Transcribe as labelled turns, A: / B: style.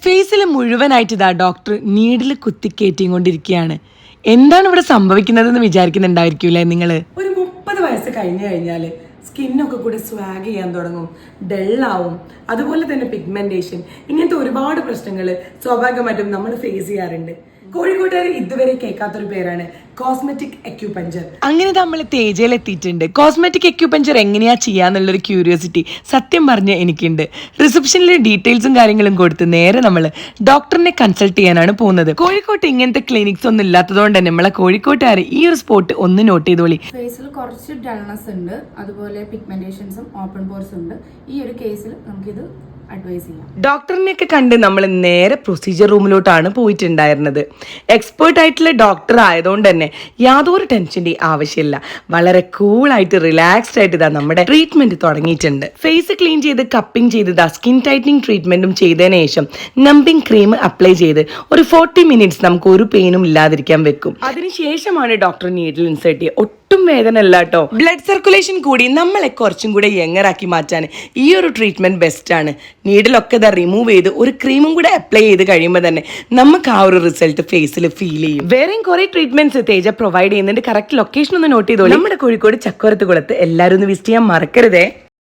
A: ഫേസിൽ മുഴുവനായിട്ട് ഇതാ ഡോക്ടർ നീഡിൽ കുത്തിക്കയറ്റിക്കൊണ്ടിരിക്കുകയാണ്. എന്താണ് ഇവിടെ സംഭവിക്കുന്നതെന്ന് വിചാരിക്കുന്നുണ്ടായിരിക്കൂലേ നിങ്ങൾ? ഒരു 30 വയസ്സ് കഴിഞ്ഞു കഴിഞ്ഞാൽ സ്കിന്നൊക്കെ കൂടെ സ്വാഗ് ചെയ്യാൻ തുടങ്ങും, ഡെള്ളാവും, അതുപോലെ തന്നെ പിഗ്മെന്റേഷൻ, ഇങ്ങനത്തെ ഒരുപാട് പ്രശ്നങ്ങൾ സ്വാഭാവികമായിട്ടും നമ്മൾ ഫേസ് ചെയ്യാറുണ്ട്. കോഴിക്കോട്ടുകാർ ഇതുവരെ കേൾക്കാത്തൊരു പേരാണ് കോസ്മെറ്റിക് അക്യൂപഞ്ചർ. അങ്ങനെ നമ്മൾ തേജയിൽ എത്തിയിട്ടുണ്ട്. കോസ്മെറ്റിക് അക്യൂപഞ്ചർ എങ്ങനെയാ ചെയ്യാന്നുള്ളൊരു ക്യൂരിയോസിറ്റി സത്യം പറഞ്ഞ് എനിക്കുണ്ട്. റിസപ്ഷനിലെ ഡീറ്റെയിൽസും കാര്യങ്ങളും കൊടുത്ത് നേരെ നമ്മൾ ഡോക്ടറിനെ കൺസൾട്ട് ചെയ്യാനാണ് പോകുന്നത്. കോഴിക്കോട്ട് ഇങ്ങനത്തെ ക്ലിനിക്സ് ഒന്നും ഇല്ലാത്തതുകൊണ്ട് തന്നെ നമ്മളെ കോഴിക്കോട്ടുകാർ ഈ ഒരു സ്പോട്ട് ഒന്ന് നോട്ട് ചെയ്തോളി.
B: ഫേസിൽ കുറച്ച് ഡൾനെസ് ഉണ്ട്, അതുപോലെ പിഗ്മെന്റേഷൻസും ഓപ്പൺ പോർസ് ഉണ്ട്. ഈ ഒരു കേസിൽ നമുക്കിത് അഡ്വൈസ് ചെയ്യാം.
A: ഡോക്ടറിനെയൊക്കെ കണ്ട് നമ്മൾ നേരെ പ്രൊസീജിയർ റൂമിലോട്ടാണ് പോയിട്ടുണ്ടായിരുന്നത്. എക്സ്പേർട്ട് ആയിട്ടുള്ള ഡോക്ടർ ആയതുകൊണ്ട് തന്നെ യാതൊരു ടെൻഷൻ്റെ ആവശ്യമില്ല. വളരെ കൂളായിട്ട് റിലാക്സ്ഡ് ആയിട്ട് ഇതാ നമ്മുടെ ട്രീറ്റ്മെന്റ് തുടങ്ങിയിട്ടുണ്ട്. ഫേസ് ക്ലീൻ ചെയ്ത് കപ്പിംഗ് ചെയ്ത് സ്കിൻ ടൈറ്റനിങ് ട്രീറ്റ്മെന്റും ചെയ്തതിനു ശേഷം നമ്പിംഗ് ക്രീം അപ്ലൈ ചെയ്ത് ഒരു 40 മിനിറ്റ്സ് നമുക്ക് ഒരു പെയിനും ഇല്ലാതിരിക്കാൻ വെക്കും. അതിനുശേഷമാണ് ഡോക്ടർ നീഡിൽ ഇൻസേർട്ട് ചെയ്യുക. ഒട്ടും വേദന അല്ല കേട്ടോ. ബ്ലഡ് സർക്കുലേഷൻ കൂടി നമ്മളെ കുറച്ചും കൂടെ യങ്ങറാക്കി മാറ്റാൻ ഈ ഒരു ട്രീറ്റ്മെന്റ് ബെസ്റ്റ് ആണ്. നീഡിലൊക്കെ റിമൂവ് ചെയ്ത് ഒരു ക്രീമും കൂടെ അപ്ലൈ ചെയ്ത് കഴിയുമ്പോൾ തന്നെ നമുക്ക് ആ ഒരു റിസൾട്ട് ഫേസിൽ ഫീൽ ചെയ്യും. വേറെയും കുറെ ട്രീറ്റ്മെന്റ്സ് തേജ പ്രൊവൈഡ് ചെയ്യുന്നുണ്ട്. കറക്റ്റ് ലൊക്കേഷൻ ഒന്ന് നോട്ട് ചെയ്തോളൂ. നമ്മുടെ കോഴിക്കോട് ചക്കോരത്ത് കുളത്ത് എല്ലാവരും ഒന്ന് വിസിറ്റ് ചെയ്യാൻ മറക്കരുതേ.